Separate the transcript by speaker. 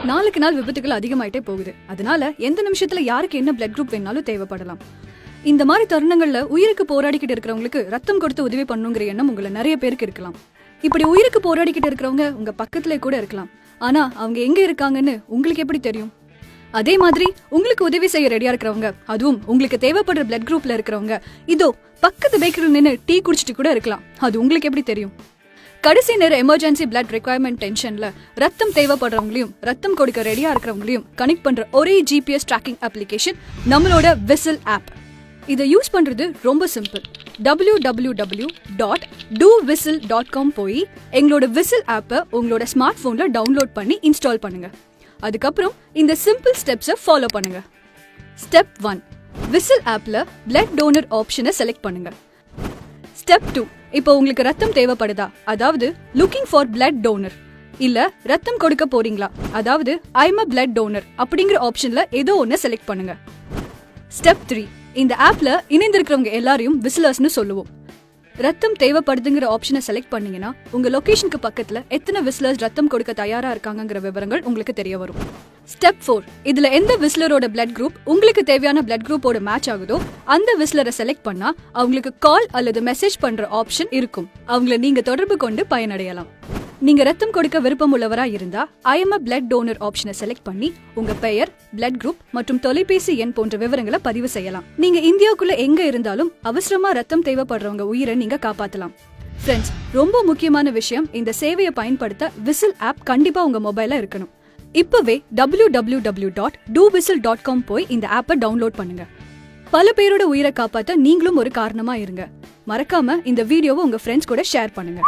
Speaker 1: நாளுக்கு நாள் விபத்துகள் அதிகமாயிட்டே போகுது. அதனால எந்த நிமிஷத்துல யாருக்கு என்ன பிளட் குரூப் வேணாலும் தேவைப்படலாம். இந்த மாதிரி தருணங்கள்ல உயிருக்கு போராடிக்கிட்டு இருக்கிறவங்களுக்கு ரத்தம் கொடுத்து உதவி பண்ணுங்கிற எண்ணம் உங்களை நிறைய பேருக்கு இருக்கலாம். இப்படி உயிருக்கு போராடிக்கிட்டு இருக்கிறவங்க உங்க பக்கத்துல கூட இருக்கலாம். ஆனா அவங்க எங்க இருக்காங்கன்னு உங்களுக்கு எப்படி தெரியும்? அதே மாதிரி உங்களுக்கு உதவி செய்ய ரெடியா இருக்கிறவங்க, அதுவும் உங்களுக்கு தேவைப்படுற பிளட் குரூப்ல இருக்கிறவங்க இதோ பக்கத்து பேக்கரியில் நின்று டீ குடிச்சிட்டு கூட இருக்கலாம். அது உங்களுக்கு எப்படி தெரியும்? கடைசி நேர எமர்ஜென்சி பிளட் ரெக்வயர்மெண்ட் டென்ஷன்ல ரத்தம் தேவைப்படுறவங்களையும் ரத்தம் கொடுக்க ரெடியா இருக்கிறவங்களையும் கனெக்ட் பண்ற ஒரே ஜிபிஎஸ் ட்ராக்கிங் அப்ளிகேஷன் நம்மளோட விசில் ஆப். இதை யூஸ் பண்றது ரொம்ப சிம்பிள். www.dowhistle.com போய் எங்களோட விசில் ஆப்பை உங்களோட ஸ்மார்ட் போன்ல டவுன்லோட் பண்ணி இன்ஸ்டால் பண்ணுங்க. அதுக்கப்புறம் இந்த சிம்பிள் ஸ்டெப்ஸை ஃபாலோ பண்ணுங்க. ஸ்டெப் 1, விசில் ஆப்ல பிளட் டோனர் ஆப்ஷனை செலக்ட் பண்ணுங்க. ஸ்டெப் 2, இப்போ உங்களுக்கு ரத்தம் தேவைப்படுதா, அதாவது லுக்கிங் ஃபார் பிளட் டோனர், இல்ல ரத்தம் கொடுக்க போறீங்களா, அதாவது ஐம் அ பிளட் டோனர் அப்படிங்கிற ஆப்ஷன்ல ஏதோ ஒன்னு செலக்ட் பண்ணுங்க. ஸ்டெப் 3, இந்த ஆப்ல இணைந்திருக்கிறவங்க எல்லாரையும் விசிலர்ஸ்னு சொல்லுவோம். ரத்தம் தேவைப்படுதுங்கிற ஆப்ஷனை செலக்ட் பண்ணீங்கன்னா உங்க லொகேஷனுக்கு பக்கத்துல எத்தனை விசிலர்ஸ் ரத்தம் கொடுக்க தயாரா இருக்காங்கிற விவரங்கள் உங்களுக்கு தெரிய வரும். ஸ்டெப் 4, இதுல எந்த விசிலரோட பிளட் குரூப் உங்களுக்கு தேவையான பிளட் குரூப்போட மேட்ச் ஆகுதோ அந்த விசிலரை செலக்ட் பண்ணா அவங்களுக்கு கால் அல்லது மெசேஜ் பண்ற ஆப்ஷன் இருக்கும். அவங்கள நீங்க தொடர்பு கொண்டு பயனடையலாம். நீங்க ரத்தம் கொடுக்க விருப்பம் உள்ளவரா இருந்தா ஐஎம் அ பிளட் டோனர் ஆப்ஷனை செலக்ட் பண்ணி உங்க பெயர், பிளட் குரூப் மற்றும் தொலைபேசி எண் போன்ற விவரங்களை பதிவு செய்யலாம். நீங்க இந்தியாவுக்குள்ள எங்க இருந்தாலும் அவசரமா ரத்தம் தேவைப்படுறவங்க உயிரை நீங்க காப்பாத்தலாம். ஃப்ரெண்ட்ஸ், ரொம்ப முக்கியமான விஷயம், இந்த சேவையை பயன்படுத்த விசில் ஆப் கண்டிப்பா உங்க மொபைல்ல இருக்கணும். இப்பவே www.dowhistle.com போய் இந்த ஆப்பை டவுன்லோட் பண்ணுங்க. பல பேரோட உயிரை காப்பாத்த நீங்களும் ஒரு காரணமா இருங்க. மறக்காம இந்த வீடியோவை உங்க ஃப்ரெண்ட்ஸ் கூட ஷேர் பண்ணுங்க.